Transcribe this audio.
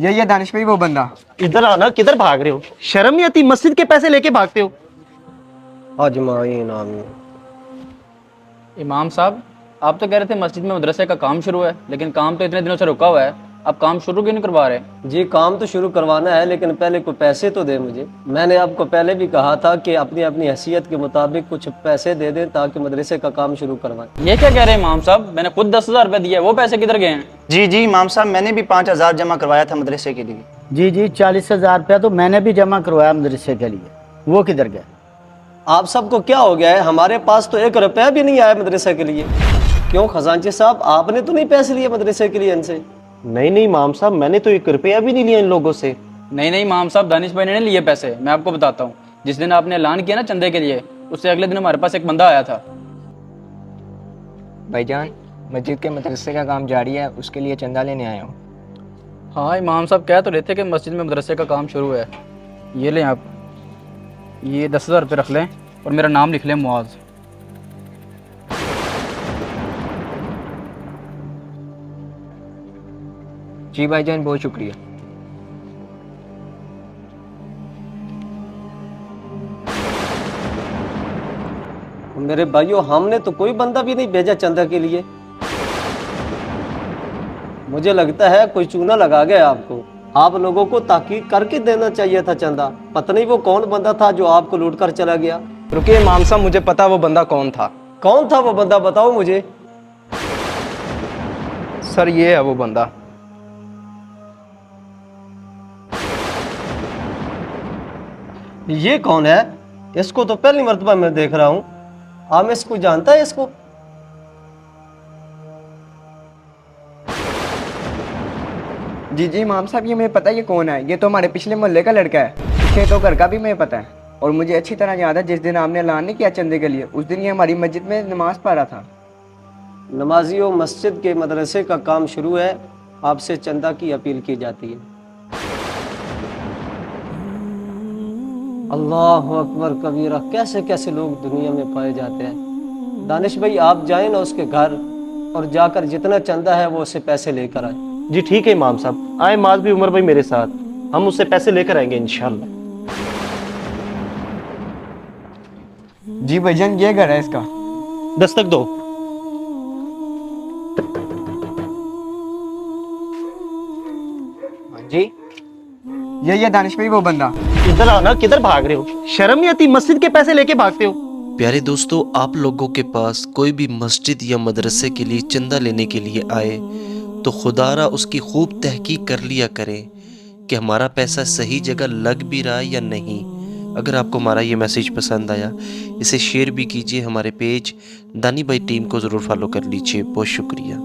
ये दानिश भाई वो बंदा। इधर आना, किधर भाग रहे हो? शर्म नहीं आती? मस्जिद के पैसे लेके भागते हो। अजमाइन आमीन। इमाम साहब, आप तो कह रहे थे मस्जिद में मदरसे का काम शुरू है, लेकिन काम तो इतने दिनों से रुका हुआ है। आप काम शुरू क्यों नहीं करवा रहे? जी काम तो शुरू करवाना है, लेकिन पहले को पैसे तो दे मुझे। मैंने आपको पहले भी कहा था कि अपनी अपनी हैसियत के मुताबिक कुछ पैसे दे दें ताकि मदरसे का काम शुरू करवाएं। ये क्या कह रहे हैं इमाम साहब? मैंने खुद 10,000 रुपये दिया है, वो पैसे किधर गए हैं? जी इमाम साहब, मैंने भी 5,000 जमा करवाया था मदरसे के लिए। जी 40,000 रुपया तो मैंने भी जमा करवाया मदरसे के लिए, वो किधर गया? आप सबको क्या हो गया है? हमारे पास तो 1 रुपया भी नहीं आया मदरसे के लिए। क्यों खजांची साहब, आपने तो नहीं पैसे लिए मदरसे के लिए इनसे? नहीं इमाम साहब, मैंने तो 1 रुपया भी नहीं लिया इन लोगों से। नहीं इमाम साहब, दानिश भाई ने नहीं लिए पैसे। मैं आपको बताता हूँ, जिस दिन आपने ऐलान किया ना चंदे के लिए, उससे अगले दिन हमारे पास एक बंदा आया था। भाईजान, मस्जिद के मदरसे का काम जारी है, उसके लिए चंदा लेने आया हूँ। हाँ इमाम साहब कह तो रहे थे कि मस्जिद में मदरसे का काम शुरू है। ये लें आप, ये 10,000 रुपये रख लें और मेरा नाम लिख लें, मुआज। जी भाईजान, बहुत शुक्रिया। मेरे भाइयों, हमने तो कोई बंदा भी नहीं भेजा चंदा के लिए। मुझे लगता है कोई चूना लगा गया आपको। आप लोगों को ताकीद करके देना चाहिए था चंदा। पता नहीं वो कौन बंदा था जो आपको लूट कर चला गया। रुकिए इमाम साहब, मुझे पता वो बंदा कौन था। कौन था वो बंदा, बताओ मुझे। सर ये है वो बंदा। ये कौन है? इसको तो पहली मर्तबा मैं देख रहा हूँ। आप इसको जानता है इसको? जी इमाम साहब, ये मुझे पता है ये कौन है। ये तो हमारे पिछले मोहल्ले का लड़का है। इसके तो घर का भी मुझे पता है, और मुझे अच्छी तरह याद है जिस दिन आपने ऐलान नहीं किया चंदे के लिए, उस दिन ये हमारी मस्जिद में नमाज पढ़ रहा था। नमाजियों, मस्जिद के मदरसे का काम शुरू है, आपसे चंदा की अपील की जाती है। अल्लाह अकबर कबीरा। कैसे कैसे लोग दुनिया में पाए जाते हैं। दानिश भाई, आप जाएं ना उसके घर और जाकर जितना चंदा है वो उससे पैसे लेकर आए। जी ठीक है इमाम साहब, आए माज भी उमर भाई मेरे साथ, हम उससे पैसे लेकर आएंगे इंशाल्लाह। जी भाईजान, ये घर है इसका। दस्तक दो। हाँ जी, ये दानिश भाई वो बंदा। इधर आना, किधर भाग रहे हो? शर्म नहीं आती? मस्जिद के पैसे लेके भागते हो। प्यारे दोस्तों, आप लोगों के पास कोई भी मस्जिद या मदरसे के लिए चंदा लेने के लिए आए तो खुदारा उसकी खूब तहकीक कर लिया करें कि हमारा पैसा सही जगह लग भी रहा है या नहीं। अगर आपको हमारा ये मैसेज पसंद आया, इसे शेयर भी कीजिए। हमारे पेज दानी भाई टीम को ज़रूर फॉलो कर लीजिए। बहुत शुक्रिया।